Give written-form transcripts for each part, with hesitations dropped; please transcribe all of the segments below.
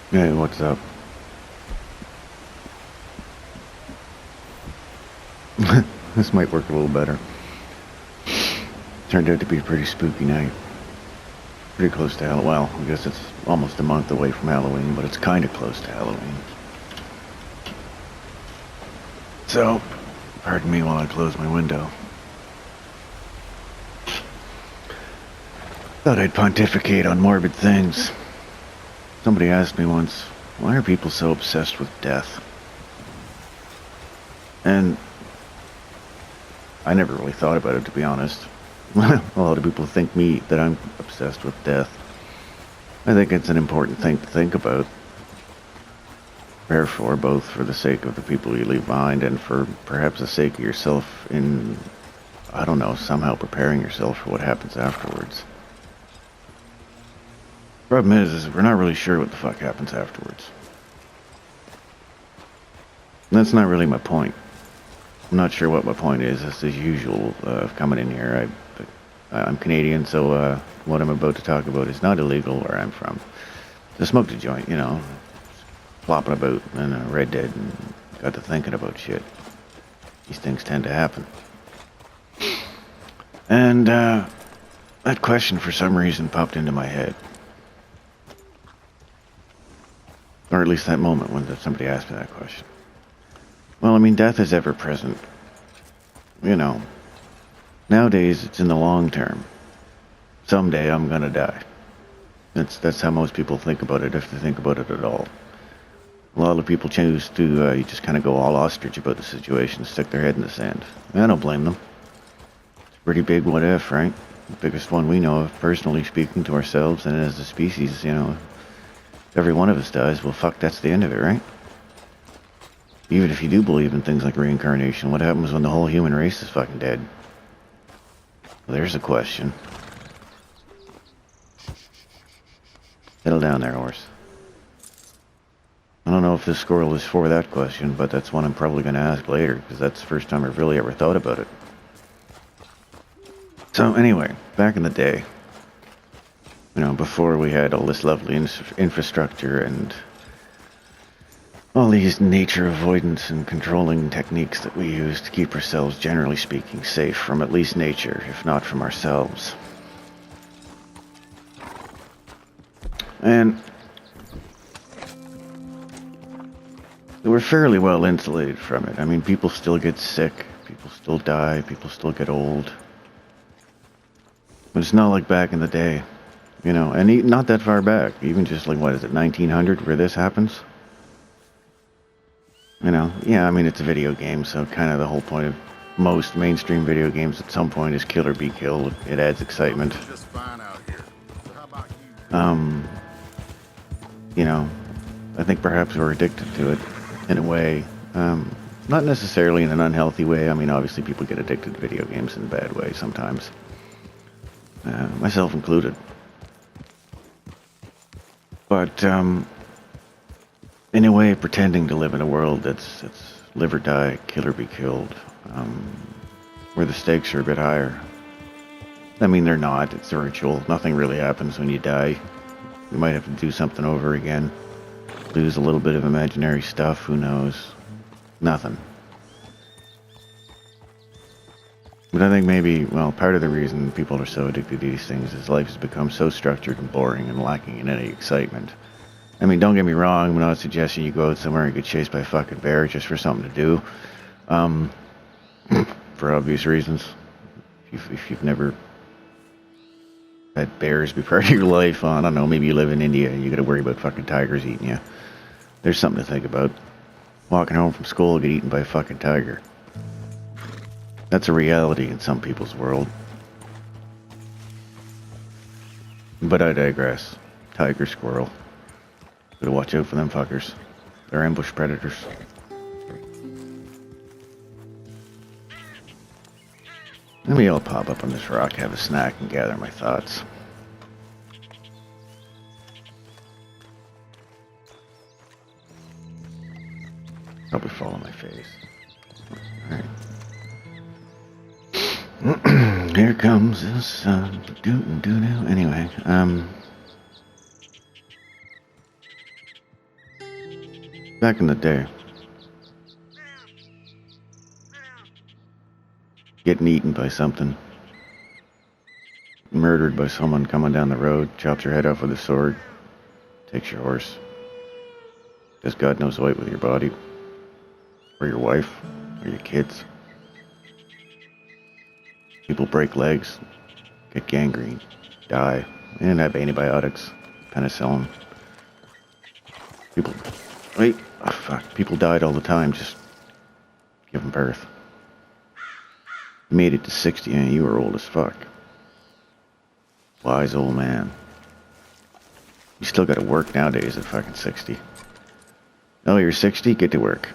Hey, what's up? This might work a little better. Turned out to be a pretty spooky night. Pretty close to Halloween. Well, I guess it's almost a month away from Halloween, but it's kind of close to Halloween. So, pardon me while I close my window. Thought I'd pontificate on morbid things. Somebody asked me once, why are people so obsessed with death? And I never really thought about it, to be honest. A lot of people think that I'm obsessed with death. I think it's an important thing to think about. Therefore, both for the sake of the people you leave behind and for perhaps the sake of yourself in, I don't know, somehow preparing yourself for what happens afterwards. Problem is we're not really sure what the fuck happens afterwards. And that's not really my point. I'm not sure what my point is. It's as usual of coming in here. I'm Canadian, so what I'm about to talk about is not illegal where I'm from. I smoked a joint, flopping about in a Red Dead and got to thinking about shit. These things tend to happen. And that question for some reason popped into my head. Or at least that moment when somebody asked me that question. Well, I mean, death is ever present. Nowadays it's in the long term. Someday I'm gonna die. That's how most people think about it, if they think about it at all. A lot of people choose to just kind of go all ostrich about the situation, stick their head in the sand. I don't blame them. It's a pretty big what if, right? The biggest one we know of, personally speaking, to ourselves and as a species, if every one of us dies, well, fuck, that's the end of it, right? Even if you do believe in things like reincarnation, what happens when the whole human race is fucking dead? Well, there's a question. Settle down there, horse. I don't know if this squirrel is for that question, but that's one I'm probably going to ask later, because that's the first time I've really ever thought about it. So anyway, back in the day, before we had all this lovely infrastructure and all these nature avoidance and controlling techniques that we use to keep ourselves, generally speaking, safe from at least nature, if not from ourselves. And we're fairly well insulated from it. I mean, people still get sick, people still die, people still get old. But it's not like back in the day, and not that far back, even just like, 1900 where this happens? Yeah, I mean, it's a video game, so kind of the whole point of most mainstream video games at some point is kill or be killed. It adds excitement. I think perhaps we're addicted to it in a way. Not necessarily in an unhealthy way. I mean, obviously people get addicted to video games in a bad way sometimes. Myself included. But, in a way, pretending to live in a world that's live or die, kill or be killed, where the stakes are a bit higher. I mean, they're not. It's a ritual. Nothing really happens when you die. You might have to do something over again. Lose a little bit of imaginary stuff. Who knows? Nothing. But I think maybe, part of the reason people are so addicted to these things is life has become so structured and boring and lacking in any excitement. I mean, don't get me wrong, I'm not suggesting you go out somewhere and get chased by a fucking bear just for something to do. For obvious reasons. If you've never had bears be part of your life, I don't know, maybe you live in India and you gotta worry about fucking tigers eating you. There's something to think about. Walking home from school, get eaten by a fucking tiger. That's a reality in some people's world. But I digress. Tiger, squirrel. Gotta watch out for them fuckers. They're ambush predators. Maybe I'll pop up on this rock, have a snack, and gather my thoughts. Probably fall on my face. Alright. Here comes the sun. Anyway, Back in the day, getting eaten by something, murdered by someone coming down the road, chops your head off with a sword, takes your horse, does God knows what with your body, or your wife, or your kids. People break legs, get gangrene, die. They didn't have antibiotics, penicillin. People died all the time just giving birth. You made it to 60 and you were old as fuck. Wise old man. You still gotta work nowadays at fucking 60. Oh, you're 60? Get to work.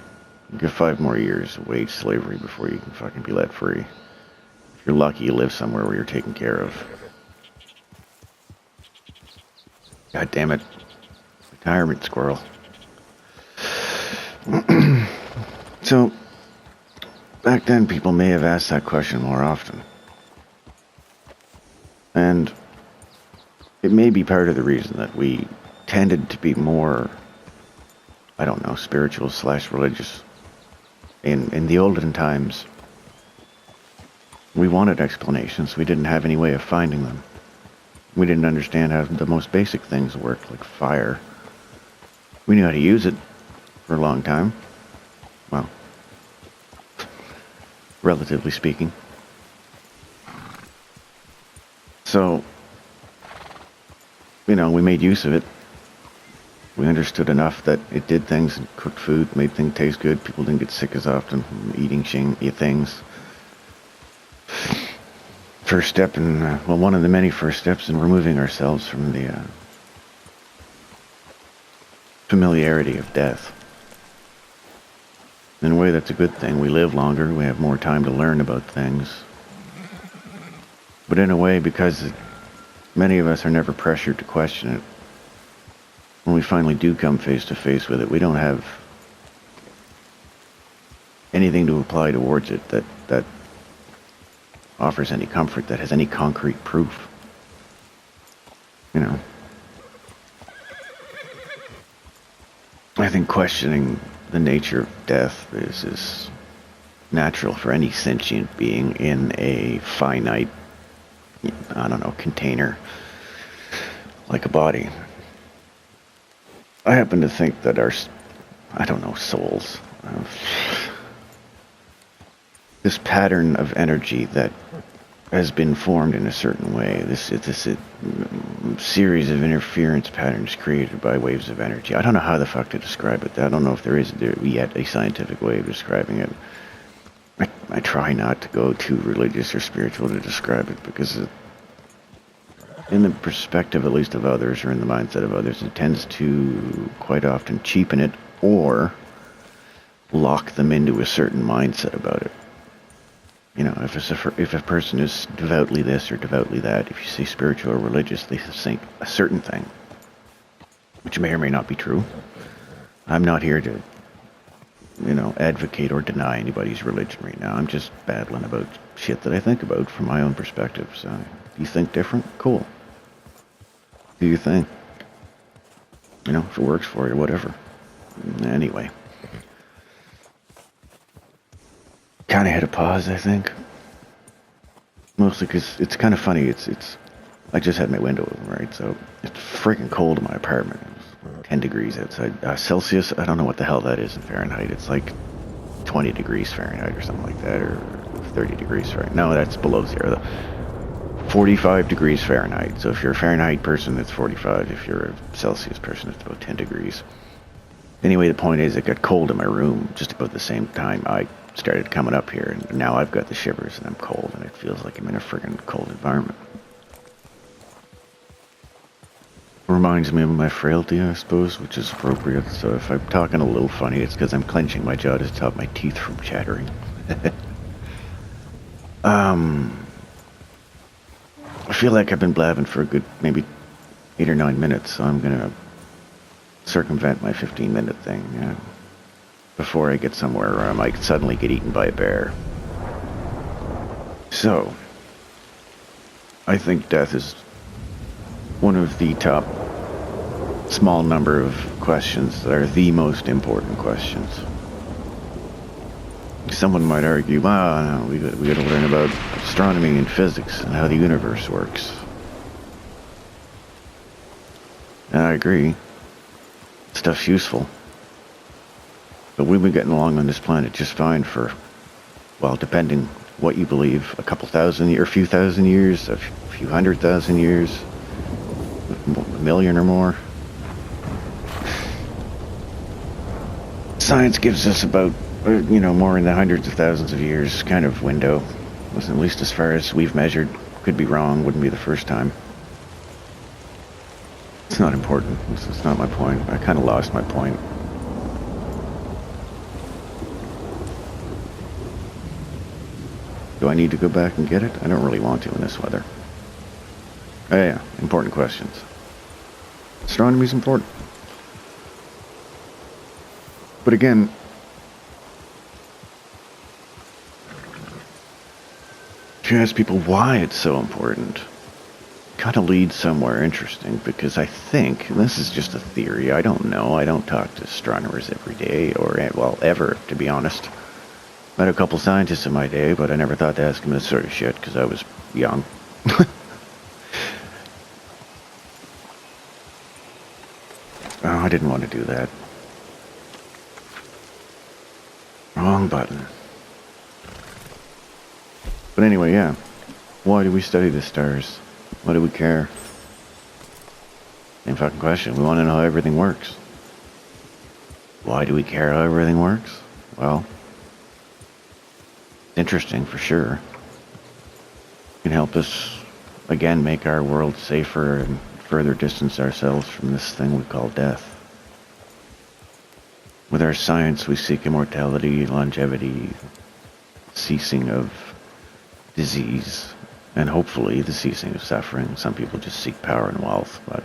You get 5 more years of wage slavery before you can fucking be let free. If you're lucky, you live somewhere where you're taken care of. God damn it. Retirement, squirrel. So, back then people may have asked that question more often. And it may be part of the reason that we tended to be more, I don't know, spiritual / religious. In the olden times, we wanted explanations. We didn't have any way of finding them. We didn't understand how the most basic things worked, like fire. We knew how to use it for a long time. Well, relatively speaking. So, we made use of it. We understood enough that it did things and cooked food, made things taste good. People didn't get sick as often from eating things. First step in, one of the many first steps in removing ourselves from the familiarity of death. In a way, that's a good thing. We live longer, we have more time to learn about things. But in a way, because many of us are never pressured to question it, when we finally do come face to face with it, we don't have anything to apply towards it that offers any comfort, that has any concrete proof. I think questioning the nature of death is natural for any sentient being in a finite, container, like a body. I happen to think that our, souls, this pattern of energy that has been formed in a certain way, this series of interference patterns created by waves of energy. I don't know how the fuck to describe it. I don't know if there is yet a scientific way of describing it. I try not to go too religious or spiritual to describe it, because in the perspective, at least of others, or in the mindset of others, it tends to quite often cheapen it or lock them into a certain mindset about it. If a person is devoutly this or devoutly that, if you say spiritual or religious, they think a certain thing, which may or may not be true. I'm not here to, advocate or deny anybody's religion right now. I'm just babbling about shit that I think about from my own perspective. So, if you think different, cool. Do your thing. If it works for you, whatever. Anyway. Kind of hit a pause, I think. Mostly because it's kind of funny. I just had my window open, right? So it's freaking cold in my apartment. It's 10 degrees outside. Celsius, I don't know what the hell that is in Fahrenheit. It's like 20 degrees Fahrenheit or something like that, or 30 degrees Fahrenheit. No, that's below zero, though. 45 degrees Fahrenheit. So if you're a Fahrenheit person, it's 45. If you're a Celsius person, it's about 10 degrees. Anyway, the point is, it got cold in my room just about the same time I started coming up here, and now I've got the shivers and I'm cold, and it feels like I'm in a friggin' cold environment. Reminds me of my frailty, I suppose, which is appropriate. So if I'm talking a little funny, it's because I'm clenching my jaw to stop my teeth from chattering. I feel like I've been blabbing for a good maybe 8 or 9 minutes, so I'm gonna circumvent my 15-minute thing before I get somewhere where I might suddenly get eaten by a bear. So, I think death is one of the top small number of questions that are the most important questions. Someone might argue, well, no, we got to learn about astronomy and physics and how the universe works. And I agree. Stuff's useful. But we've been getting along on this planet just fine for, well, depending what you believe, a couple thousand years, or a few thousand years, a few 100,000 years, a million or more. Science gives us about, more in the hundreds of thousands of years kind of window. At least as far as we've measured. Could be wrong, wouldn't be the first time. It's not important. It's not my point. I kind of lost my point. Do I need to go back and get it? I don't really want to in this weather. Oh yeah, important questions. Astronomy's important. But again, if you ask people why it's so important, it kind of leads somewhere interesting, because I think, and this is just a theory, I don't know, I don't talk to astronomers every day, or, well, ever, to be honest. Met a couple scientists in my day, but I never thought to ask them this sort of shit, because I was young. Oh, I didn't want to do that. Wrong button. But anyway, yeah. Why do we study the stars? Why do we care? Same fucking question. We want to know how everything works. Why do we care how everything works? Well, it's interesting for sure. It can help us, again, make our world safer and further distance ourselves from this thing we call death. With our science, we seek immortality, longevity, ceasing of disease, and hopefully the ceasing of suffering. Some people just seek power and wealth, but,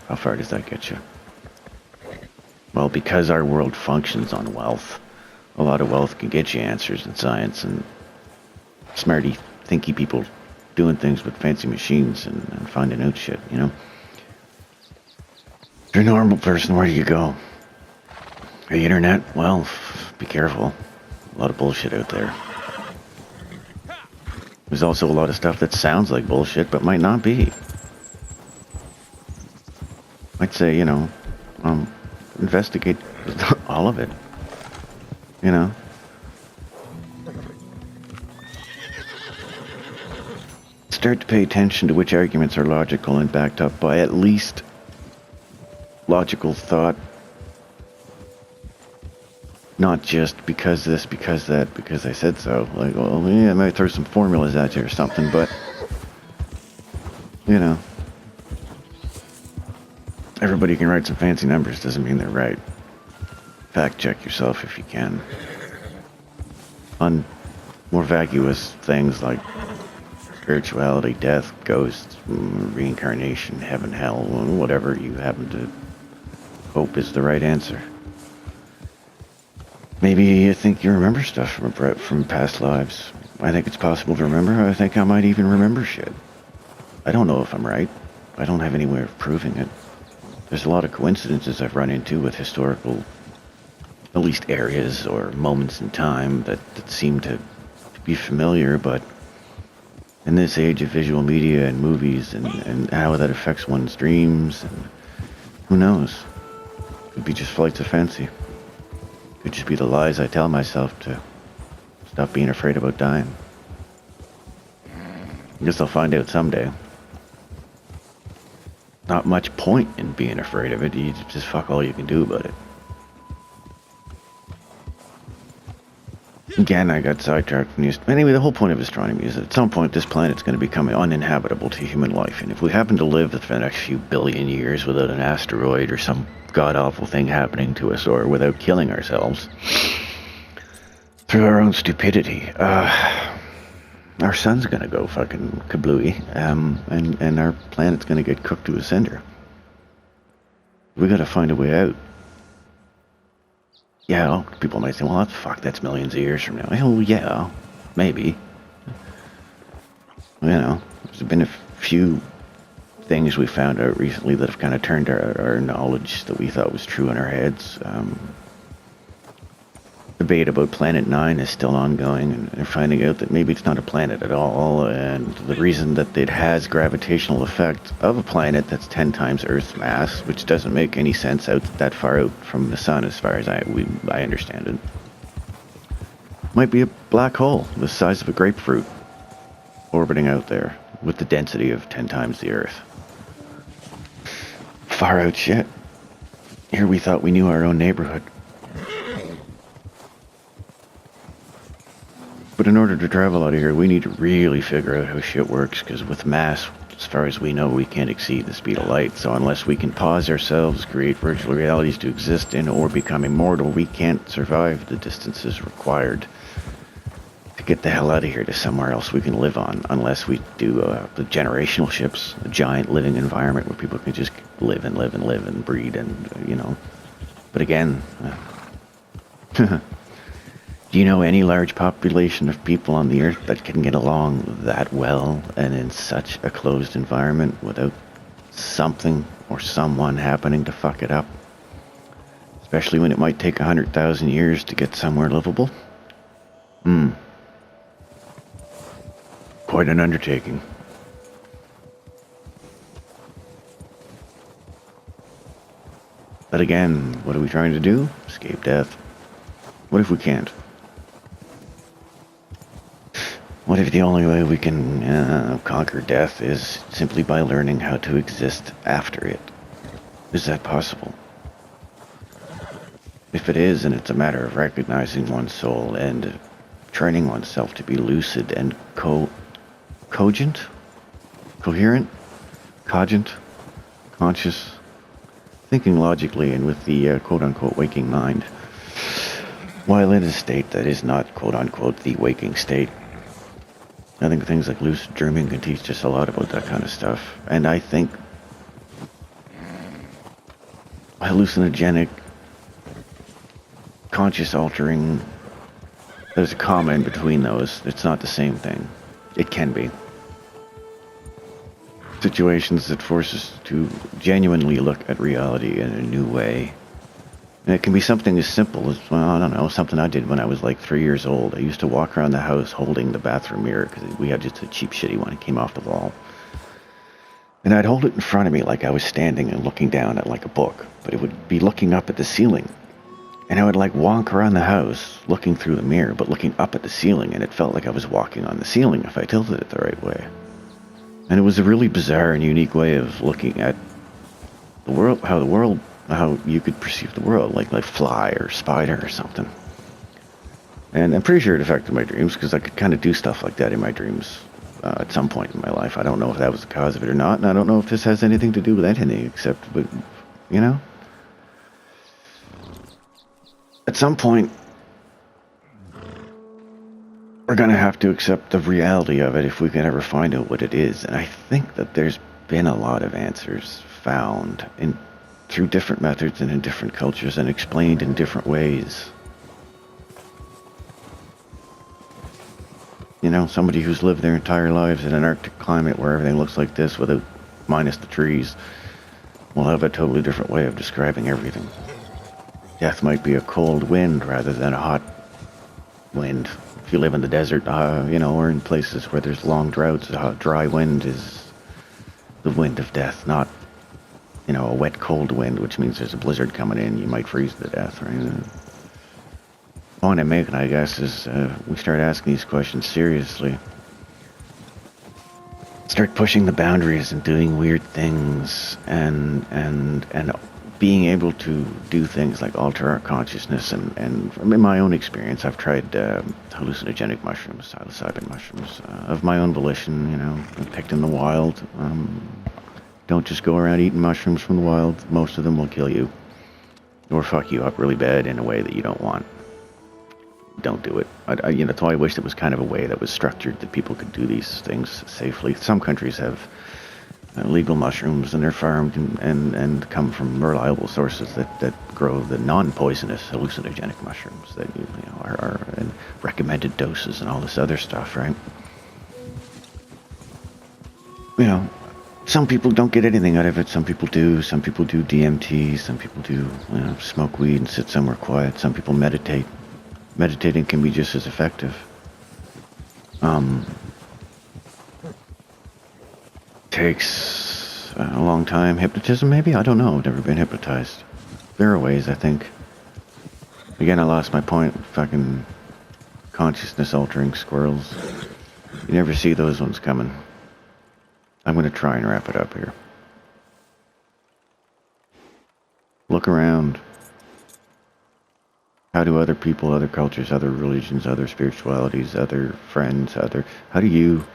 how far does that get you? Well, because our world functions on wealth, a lot of wealth can get you answers in science, and smarty, thinky people doing things with fancy machines and finding out shit, If you're a normal person, where do you go? The internet? Well, be careful. A lot of bullshit out there. There's also a lot of stuff that sounds like bullshit, but might not be. I'd say, investigate all of it. Start to pay attention to which arguments are logical and backed up by at least logical thought. Not just because this, because that, because I said so. Like, well, yeah, I might throw some formulas at you or something, but, everybody can write some fancy numbers, doesn't mean they're right. Fact check yourself if you can. On more vacuous things like spirituality, death, ghosts, reincarnation, heaven, hell, whatever you happen to hope is the right answer. Maybe you think you remember stuff from past lives. I think it's possible to remember. I think I might even remember shit. I don't know if I'm right. I don't have any way of proving it. There's a lot of coincidences I've run into with historical, at least areas or moments in time that seem to be familiar, but in this age of visual media and movies and how that affects one's dreams, and who knows? Could be just flights of fancy. Could just be the lies I tell myself to stop being afraid about dying. I guess I'll find out someday. Not much point in being afraid of it. You just fuck all you can do about it. Again, I got sidetracked from anyway, the whole point of astronomy is that at some point this planet's going to become uninhabitable to human life. And if we happen to live for the next few billion years without an asteroid or some god-awful thing happening to us, or without killing ourselves through our own stupidity, our sun's gonna go fucking kablooey, and our planet's gonna get cooked to a cinder. We gotta find a way out. Yeah, people might say, well, that's millions of years from now. Hell yeah, maybe. There's been a few things we found out recently that have kind of turned our knowledge that we thought was true in our heads. Debate about Planet 9 is still ongoing, and they're finding out that maybe it's not a planet at all, and the reason that it has gravitational effect of a planet that's 10 times Earth's mass, which doesn't make any sense out that far out from the sun as far as I understand it. Might be a black hole the size of a grapefruit orbiting out there with the density of 10 times the Earth. Far out shit. Here we thought we knew our own neighborhood. But in order to travel out of here, we need to really figure out how shit works, because with mass, as far as we know, we can't exceed the speed of light. So unless we can pause ourselves, create virtual realities to exist in, or become immortal, we can't survive the distances required to get the hell out of here to somewhere else we can live on, unless we do the generational ships, a giant living environment where people can just live and live and live and breed and, But again... Do you know any large population of people on the Earth that can get along that well and in such a closed environment without something or someone happening to fuck it up? Especially when it might take 100,000 years to get somewhere livable? Quite an undertaking. But again, what are we trying to do? Escape death. What if we can't? What if the only way we can conquer death is simply by learning how to exist after it? Is that possible? If it is, and it's a matter of recognizing one's soul and training oneself to be lucid and cogent, conscious, thinking logically and with the quote-unquote waking mind, while in a state that is not quote-unquote the waking state. I think things like lucid dreaming can teach us a lot about that kind of stuff. And I think hallucinogenic, conscious altering, there's a comma in between those. It's not the same thing. It can be. Situations that force us to genuinely look at reality in a new way. And it can be something as simple as, well, I don't know, something I did when I was like 3 years old. I used to walk around the house holding the bathroom mirror, because we had just a cheap, shitty one. It came off the wall. And I'd hold it in front of me like I was standing and looking down at like a book. But it would be looking up at the ceiling. And I would like walk around the house looking through the mirror, but looking up at the ceiling. And it felt like I was walking on the ceiling if I tilted it the right way. And it was a really bizarre and unique way of looking at the world, how you could perceive the world, like fly or spider or something. And I'm pretty sure it affected my dreams, because I could kind of do stuff like that in my dreams at some point in my life. I don't know if that was the cause of it or not, and I don't know if this has anything to do with anything except, at some point, we're going to have to accept the reality of it if we can ever find out what it is. And I think that there's been a lot of answers found through different methods and in different cultures and explained in different ways. Somebody who's lived their entire lives in an Arctic climate where everything looks like this minus the trees, will have a totally different way of describing everything. Death might be a cold wind rather than a hot wind. If you live in the desert, or in places where there's long droughts, a dry wind is the wind of death, not a wet, cold wind, which means there's a blizzard coming in, you might freeze to death, right? The point I'm making, I guess, is we start asking these questions seriously. Start pushing the boundaries and doing weird things and being able to do things like alter our consciousness. And in my own experience, I've tried hallucinogenic mushrooms, psilocybin mushrooms, of my own volition, picked in the wild. Don't just go around eating mushrooms from the wild. Most of them will kill you. Or fuck you up really bad in a way that you don't want. Don't do it. That's why I wish there was kind of a way that was structured that people could do these things safely. Some countries have legal mushrooms, and they're farmed and come from reliable sources that grow the non-poisonous hallucinogenic mushrooms that are in recommended doses and all this other stuff, right? Some people don't get anything out of it. Some people do. Some people do DMT. Some people do smoke weed and sit somewhere quiet. Some people meditate. Meditating can be just as effective. Takes a long time. Hypnotism, maybe? I don't know. I've never been hypnotized. There are ways, I think. Again, I lost my point. Fucking consciousness-altering squirrels. You never see those ones coming. I'm going to try and wrap it up here. Look around. How do other people, other cultures, other religions, other spiritualities, other friends, how do you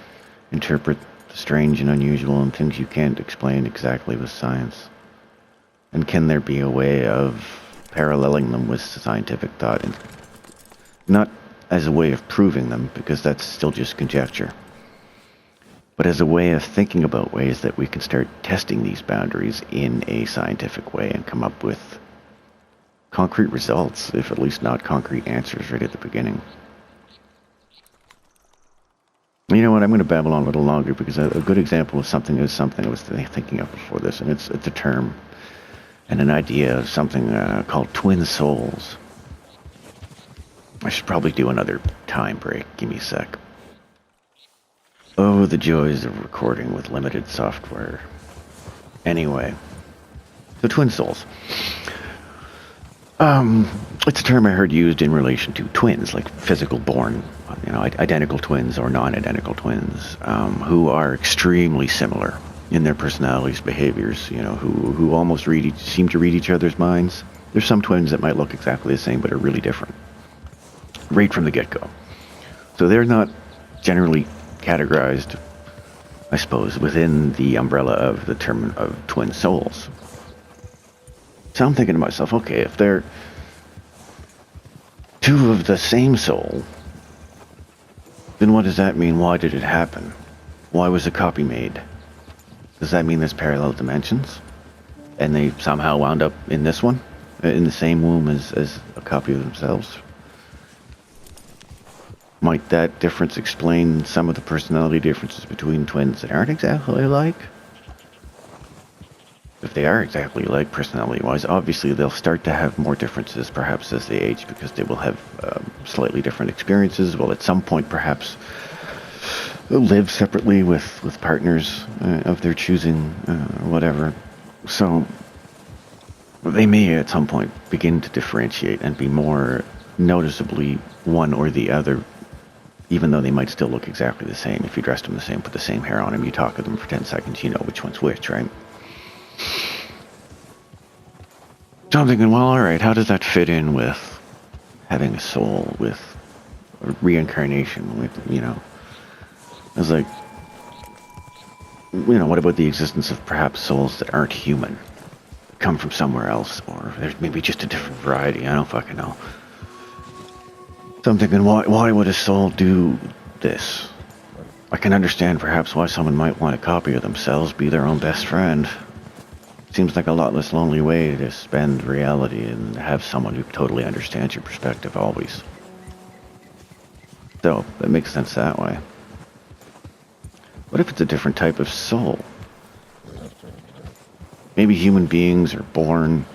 interpret the strange and unusual and things you can't explain exactly with science? And can there be a way of paralleling them with scientific thought? And not as a way of proving them, because that's still just conjecture, but as a way of thinking about ways that we can start testing these boundaries in a scientific way and come up with concrete results, if at least not concrete answers right at the beginning. You know what, I'm going to babble on a little longer, because a good example of something is something I was thinking of before this, and it's a term and an idea of something called twin souls. I should probably do another time break. Give me a sec. Oh, the joys of recording with limited software. Anyway, so twin souls. It's a term I heard used in relation to twins, like physical born, identical twins or non-identical twins, who are extremely similar in their personalities, behaviors, who almost seem to read each other's minds. There's some twins that might look exactly the same, but are really different, right from the get-go. So they're not generally categorized, I suppose, within the umbrella of the term of twin souls. So I'm thinking to myself, okay, if they're two of the same soul, then what does that mean? Why did it happen? Why was a copy made? Does that mean there's parallel dimensions? And they somehow wound up in this one? In the same womb as a copy of themselves? Might that difference explain some of the personality differences between twins that aren't exactly alike? If they are exactly alike personality-wise, obviously they'll start to have more differences perhaps as they age, because they will have slightly different experiences. Will at some point perhaps live separately with partners of their choosing, or whatever. So they may at some point begin to differentiate and be more noticeably one or the other, even though they might still look exactly the same. If you dressed them the same, put the same hair on them, you talk to them for 10 seconds, you know which one's which, right? So I'm thinking, well, alright, how does that fit in with having a soul, with reincarnation, with, I was like, what about the existence of perhaps souls that aren't human, come from somewhere else, or there's maybe just a different variety, I don't fucking know. So I'm thinking, why would a soul do this? I can understand perhaps why someone might want a copy of themselves, be their own best friend. Seems like a lot less lonely way to spend reality and have someone who totally understands your perspective always. So, it makes sense that way. What if it's a different type of soul? Maybe human beings are born,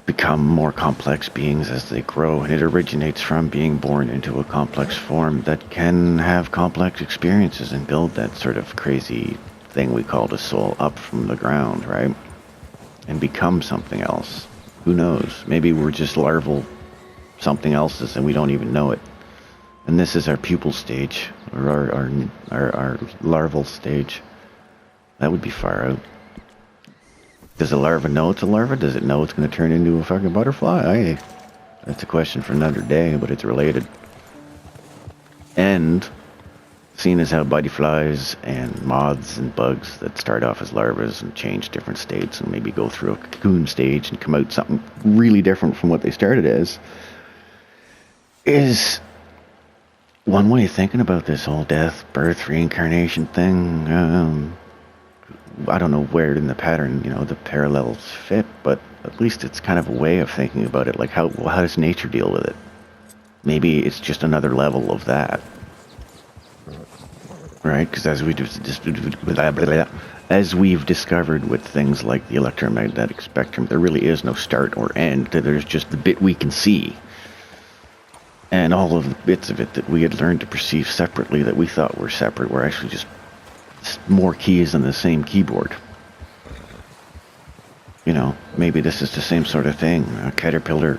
become more complex beings as they grow, and it originates from being born into a complex form that can have complex experiences and build that sort of crazy thing we call the soul up from the ground, right? And become something else. Who knows? Maybe we're just larval something else's and we don't even know it. And this is our pupal stage, or our larval stage. That would be far out. Does a larva know it's a larva? Does it know it's going to turn into a fucking butterfly? That's a question for another day, but it's related. And seeing as how butterflies and moths and bugs that start off as larvas and change different states and maybe go through a cocoon stage and come out something really different from what they started as, is one way of thinking about this whole death, birth, reincarnation thing. I don't know where in the pattern, the parallels fit, but at least it's kind of a way of thinking about it. Like, how does nature deal with it? Maybe it's just another level of that. right? Because as we've discovered with things like the electromagnetic spectrum, there really is no start or end. There's just the bit we can see. And all of the bits of it that we had learned to perceive separately that we thought were separate were actually just more keys on the same keyboard. You know, maybe this is the same sort of thing. A caterpillar,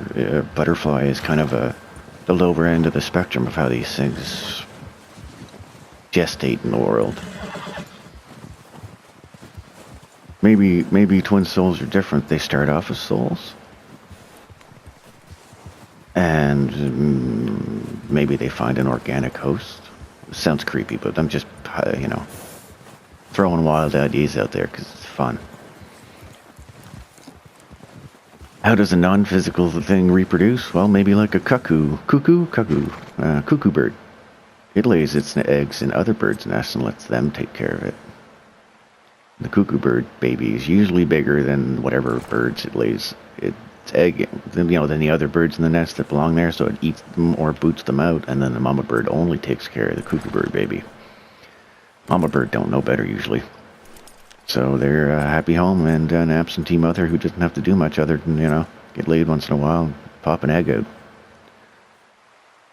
butterfly is kind of the lower end of the spectrum of how these things gestate in the world. Maybe twin souls are different. They start off as souls. And maybe they find an organic host. It sounds creepy, but I'm just, throwing wild ideas out there because it's fun. How does a non-physical thing reproduce? Well, maybe like a cuckoo bird. It lays its eggs in other birds' nests and lets them take care of it. The cuckoo bird baby is usually bigger than whatever birds it lays its egg in, than the other birds in the nest that belong there, so it eats them or boots them out, and then the mama bird only takes care of the cuckoo bird baby. Mama bird don't know better usually. So they're a happy home and an absentee mother who doesn't have to do much other than, get laid once in a while and pop an egg out.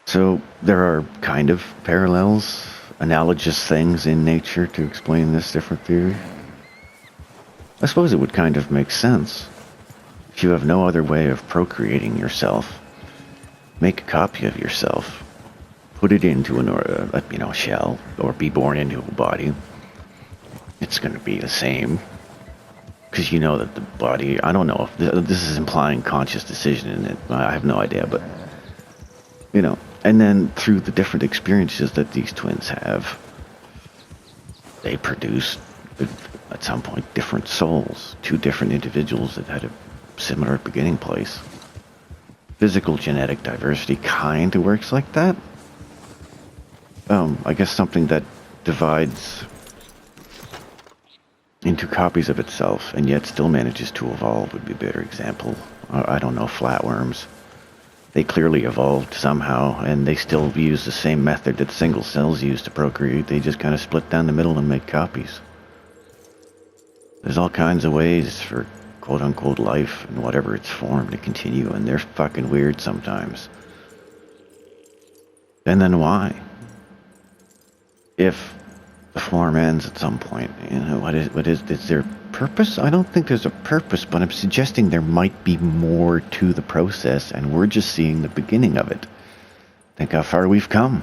So there are kind of parallels, analogous things in nature to explain this different theory. I suppose it would kind of make sense. If you have no other way of procreating yourself, make a copy of yourself, put it into a shell, or be born into a body. It's going to be the same. Because you know that the body, I don't know if this is implying conscious decision in it. I have no idea, but, and then through the different experiences that these twins have, they produce, at some point, different souls, two different individuals that had a similar beginning place. Physical genetic diversity kind of works like that. I guess something that divides into copies of itself and yet still manages to evolve would be a better example. I don't know, flatworms. They clearly evolved somehow, and they still use the same method that single cells use to procreate. They just kind of split down the middle and make copies. There's all kinds of ways for quote-unquote life in whatever its form to continue, and they're fucking weird sometimes. And then why? If the form ends at some point, is there purpose? I don't think there's a purpose, but I'm suggesting there might be more to the process, and we're just seeing the beginning of it. Think how far we've come.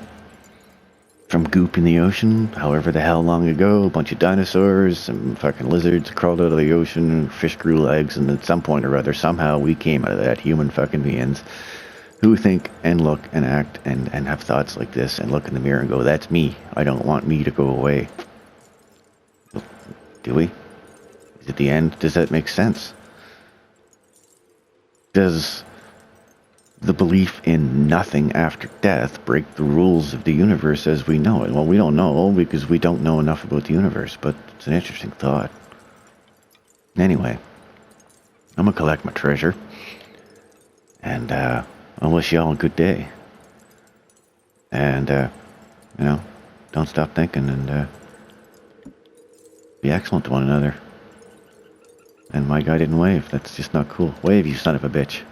From goop in the ocean, however the hell long ago, a bunch of dinosaurs, some fucking lizards crawled out of the ocean, fish grew legs, and at some point or other, somehow we came out of that, human fucking beings, who think and look and act and have thoughts like this and look in the mirror and go, that's me. I don't want me to go away. Do we? Is it the end? Does that make sense? Does the belief in nothing after death break the rules of the universe as we know it? Well, we don't know because we don't know enough about the universe, but it's an interesting thought. Anyway, I'm going to collect my treasure. And, I wish y'all a good day. And, don't stop thinking and, be excellent to one another. And my guy didn't wave. That's just not cool. Wave, you son of a bitch.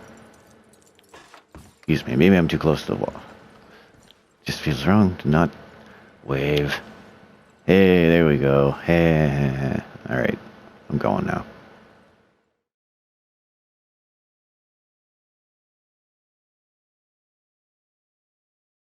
Excuse me, maybe I'm too close to the wall. Just feels wrong to not wave. Hey, there we go. Hey. Alright, I'm going now.